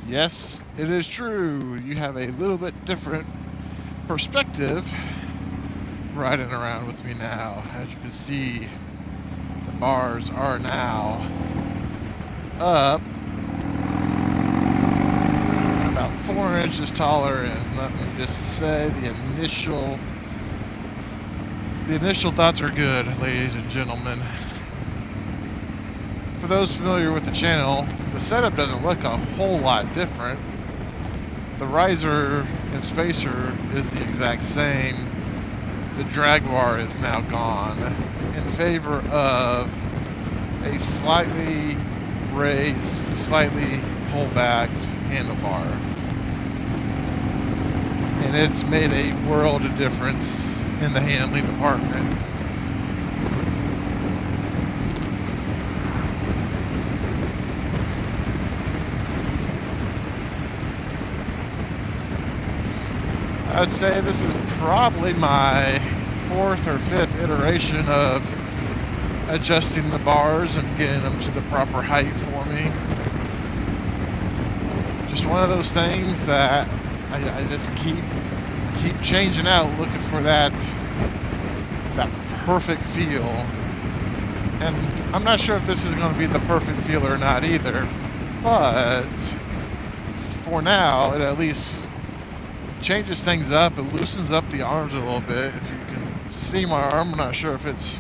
Yes, it is true. You have a little bit different perspective riding around with me now. As you can see, the bars are now up about 4 inches taller, and let me just say the initial thoughts are good, ladies and gentlemen. For those familiar with the channel, the setup doesn't look a whole lot different. The riser and spacer is the exact same. The drag bar is now gone in favor of a slightly raised, slightly pullback handlebar. And it's made a world of difference in the handling department. I'd say this is probably my 4th or 5th iteration of adjusting the bars and getting them to the proper height for me. Just one of those things that I just keep changing out, looking for that perfect feel. And I'm not sure if this is going to be the perfect feel or not either, but for now it at least changes things up. It loosens up the arms a little bit. If you can see my arm, I'm not sure if it's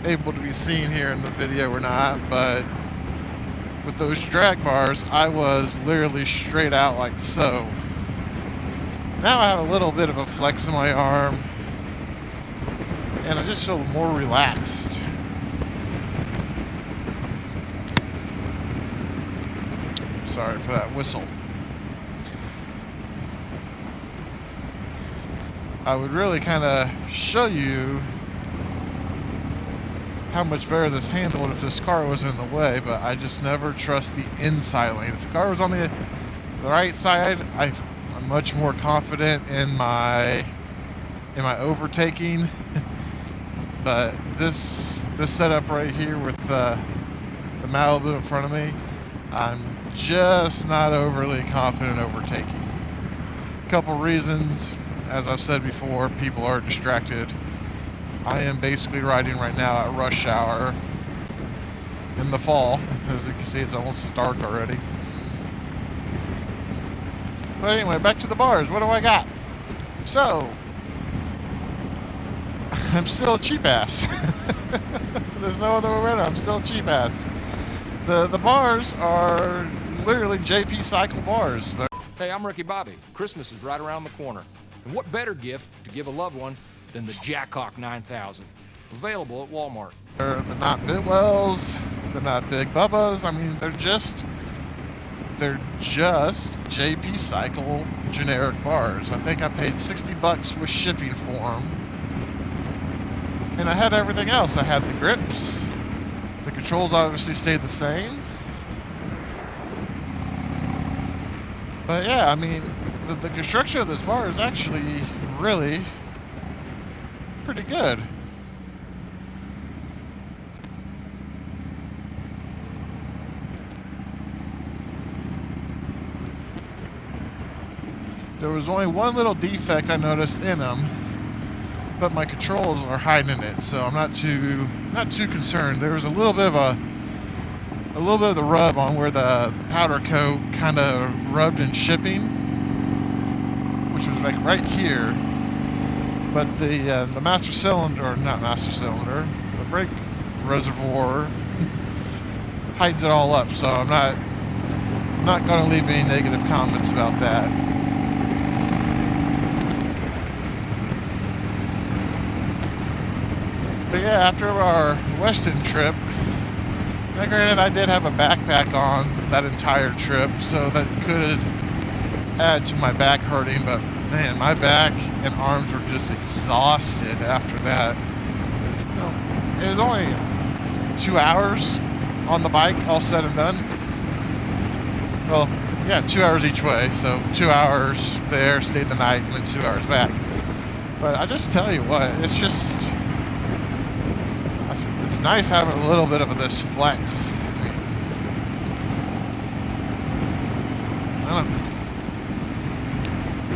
able to be seen here in the video or not, but with those drag bars, I was literally straight out like so. Now I have a little bit of a flex in my arm, and I just feel more relaxed. Sorry for that whistle. I would really kind of show you how much better this handled if this car was in the way, but I just never trust the inside lane. If the car was on the right side, I'm much more confident in my overtaking. But this setup right here with the Malibu in front of me, I'm just not overly confident overtaking. A couple reasons. As I've said before, people are distracted. I am basically riding right now at rush hour in the fall. As you can see, it's almost dark already. But anyway, back to the bars. What do I got? So, I'm still a cheap ass. There's no other way around it. I'm still a cheap ass. The bars are literally JP Cycle bars. Hey, I'm Ricky Bobby. Christmas is right around the corner. And what better gift to give a loved one than the Jackhawk 9000? Available at Walmart. They're not Biltwells. They're not Big Bubbas. I mean, they're just JP Cycle generic bars. I think I paid $60 with shipping for them. And I had everything else. I had the grips. The controls obviously stayed the same. But yeah, I mean, the construction of this bar is actually really pretty good. There was only one little defect I noticed in them, but my controls are hiding it, so I'm not too concerned. There was a little bit of the rub on where the powder coat kind of rubbed in shipping, which was like right here. But the master cylinder, not master cylinder, the brake reservoir hides it all up. So I'm not going to leave any negative comments about that. But yeah, after our Weston trip, now granted I did have a backpack on that entire trip, so that could add to my back hurting, but man, my back and arms were just exhausted after that. You know, it was only 2 hours on the bike, all said and done. Well, yeah, 2 hours each way, so 2 hours there, stayed the night, and then 2 hours back. But I just tell you what, it's just, it's nice having a little bit of this flex. I don't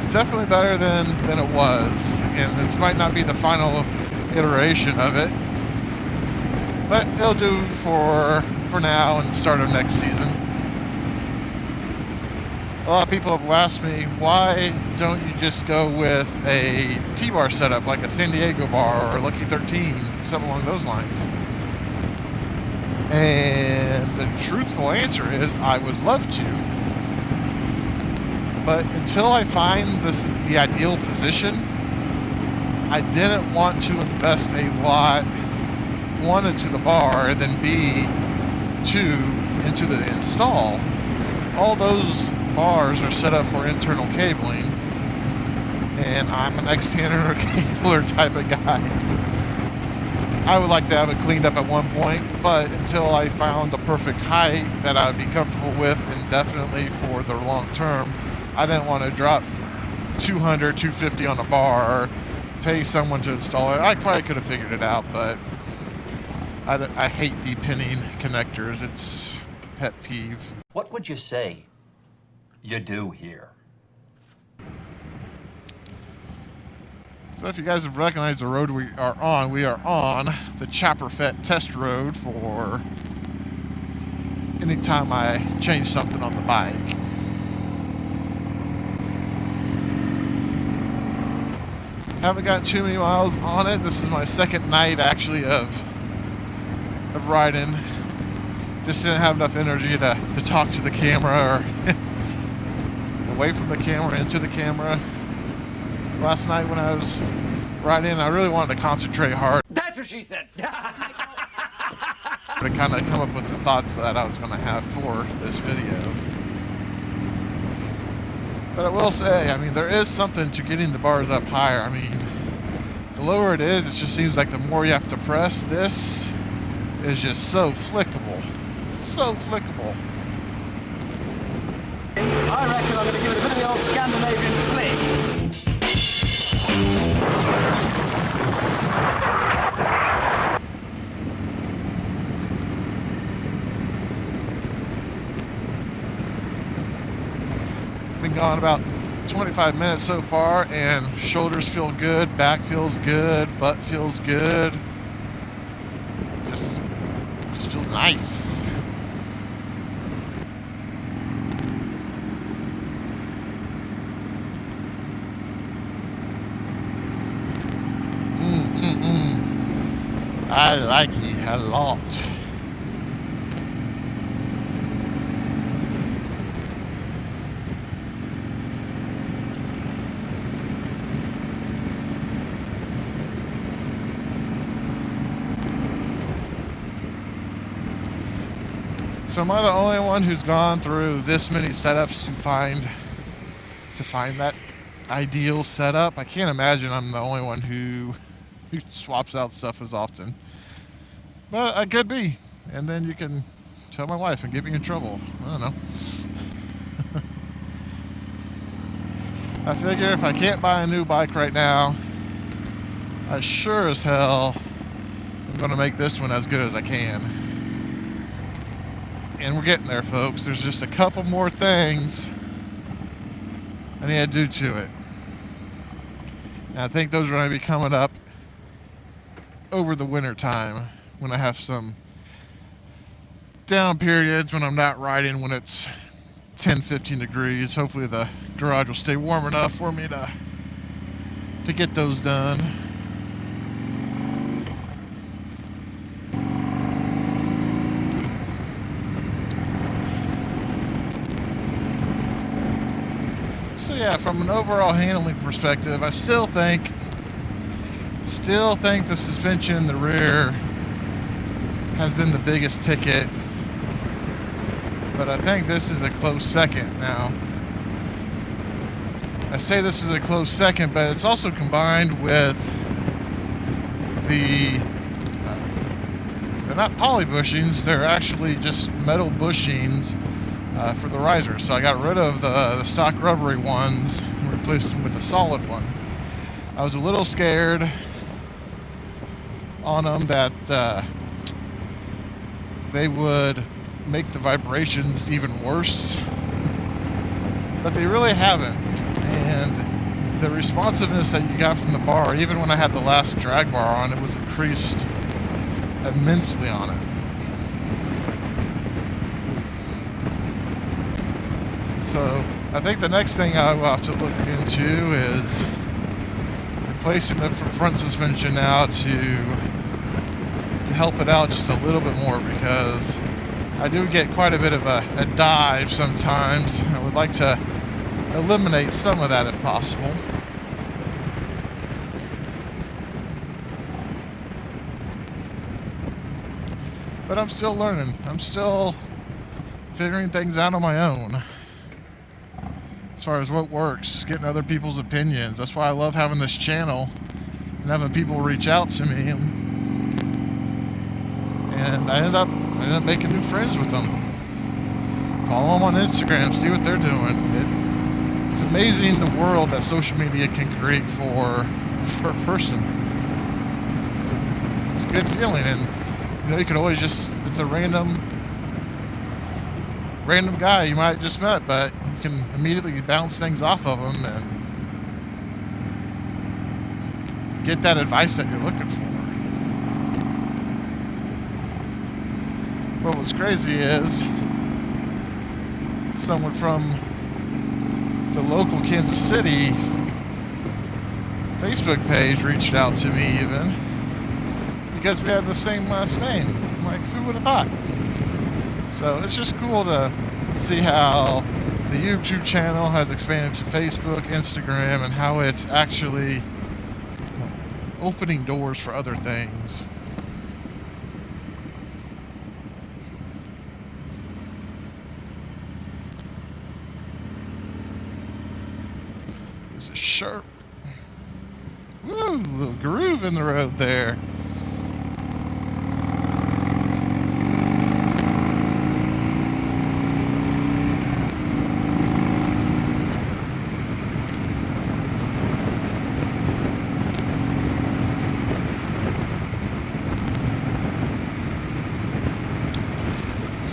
It's definitely better than it was. Again, this might not be the final iteration of it, but it'll do for now and the start of next season. A lot of people have asked me, why don't you just go with a T-bar setup like a San Diego bar or Lucky 13, something along those lines? And the truthful answer is I would love to. But until I find the ideal position, I didn't want to invest a lot, one, into the bar, and then B, two, into the install. All those bars are set up for internal cabling, and I'm an external cabler type of guy. I would like to have it cleaned up at one point, but until I found the perfect height that I would be comfortable with indefinitely for the long term, I didn't want to drop $200, $250 on a bar, or pay someone to install it. I probably could have figured it out, but I hate depinning connectors. It's a pet peeve. What would you say you do here? So if you guys have recognized the road we are on the Chopper Fet test road for anytime I change something on the bike. Haven't gotten too many miles on it. This is my second night actually of riding. Just didn't have enough energy to talk to the camera or away from the camera, into the camera. Last night when I was riding, I really wanted to concentrate hard. That's what she said. To kind of come up with the thoughts that I was going to have for this video. But I will say, I mean, there is something to getting the bars up higher. I mean, the lower it is, it just seems like the more you have to press. This is just so flickable. So flickable. I reckon I'm going to give it a bit of the old Scandinavian flick. Been gone about 25 minutes so far, and shoulders feel good, back feels good, butt feels good. Just feels nice. I like it a lot. So am I the only one who's gone through this many setups to find that ideal setup? I can't imagine I'm the only one who swaps out stuff as often. But I could be. And then you can tell my wife and get me in trouble. I don't know. I figure if I can't buy a new bike right now, I sure as hell am going to make this one as good as I can. And we're getting there, folks. There's just a couple more things I need to do to it. And I think those are going to be coming up over the winter time when I have some down periods when I'm not riding when it's 10-15 degrees. Hopefully the garage will stay warm enough for me to get those done. So yeah, from an overall handling perspective, I still think the suspension in the rear has been the biggest ticket, but I think this is a close second now. I say this is a close second, but it's also combined with they're not poly bushings, they're actually just metal bushings for the risers. So I got rid of the stock rubbery ones and replaced them with the solid one. I was a little scared on them that they would make the vibrations even worse. but they really haven't. And the responsiveness that you got from the bar, even when I had the last drag bar on, it was increased immensely on it. So I think the next thing I will have to look into is replacing the front suspension now to help it out just a little bit more, because I do get quite a bit of a dive sometimes. I would like to eliminate some of that if possible. But I'm still learning. I'm still figuring things out on my own. As far as what works, getting other people's opinions. That's why I love having this channel and having people reach out to me. And I end up making new friends with them. Follow them on Instagram, see what they're doing. It's amazing the world that social media can create for a person. It's a good feeling, and you know, you could always just, it's a random guy you might have just met, but you can immediately bounce things off of them and get that advice that you're looking for. But what's crazy is someone from the local Kansas City Facebook page reached out to me even, because we have the same last name. I'm like, who would have thought? So it's just cool to see how the YouTube channel has expanded to Facebook, Instagram, and how it's actually opening doors for other things. There's a sharp, woo, little groove in the road there.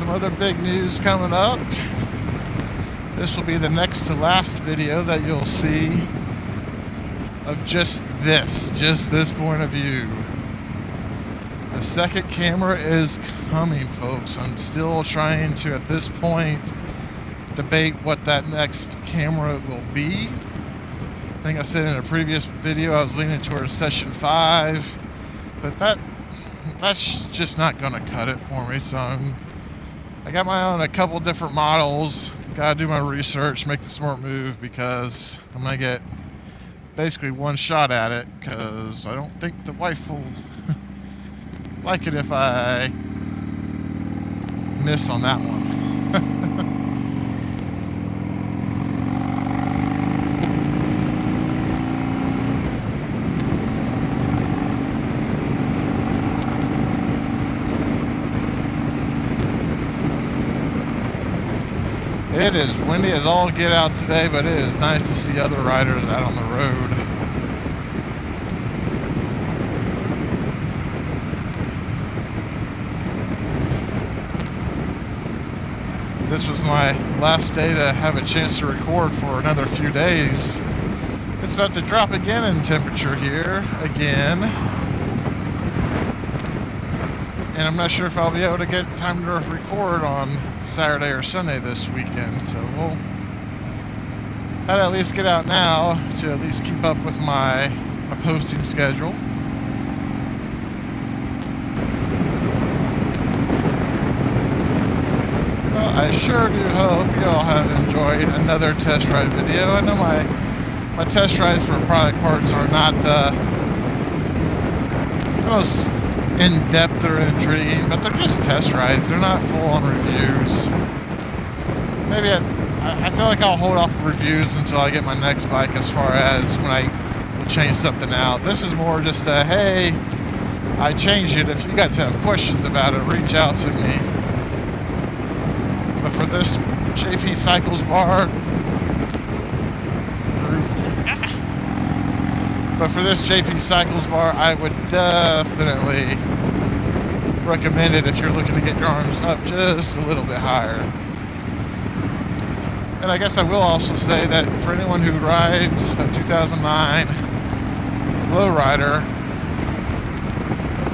Other big news coming up. This will be the next to last video that you'll see of just this point of view. The second camera is coming, folks. I'm still trying to, at this point, debate what that next camera will be. I think I said in a previous video I was leaning towards Session 5, but that's just not gonna cut it for me. So I got my own a couple different models. Gotta do my research, make the smart move, because I'm gonna get basically one shot at it, because I don't think the wife will like it if I miss on that one. It is windy as all get out today, but it is nice to see other riders out on the road. This was my last day to have a chance to record for another few days. It's about to drop again in temperature here, again. And I'm not sure if I'll be able to get time to record on Saturday or Sunday this weekend, so we'll try to at least get out now to at least keep up with my posting schedule. Well, I sure do hope you all have enjoyed another test ride video. I know my test rides for product parts are not the most in-depth or intriguing, but they're just test rides. They're not full-on reviews. Maybe I feel like I'll hold off reviews until I get my next bike, as far as when I will change something out. This is more just a, hey, I changed it. If you got to have questions about it, reach out to me. But for this JP Cycles bar, I would definitely recommend it if you're looking to get your arms up just a little bit higher. And I guess I will also say that for anyone who rides a 2009 Lowrider,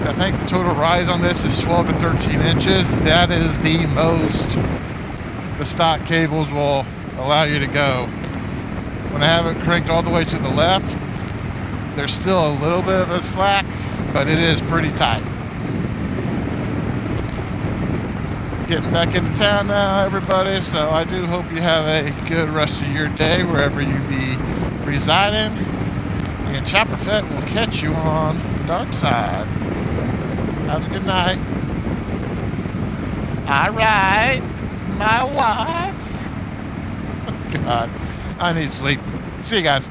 I think the total rise on this is 12 to 13 inches. That is the most the stock cables will allow you to go. When I have it cranked all the way to the left, there's still a little bit of a slack, but it is pretty tight. Getting back into town now, everybody, so I do hope you have a good rest of your day wherever you be residing, and Chopper Fett will catch you on the dark side. Have a good night. Alright, my wife. God, I need sleep. See you guys.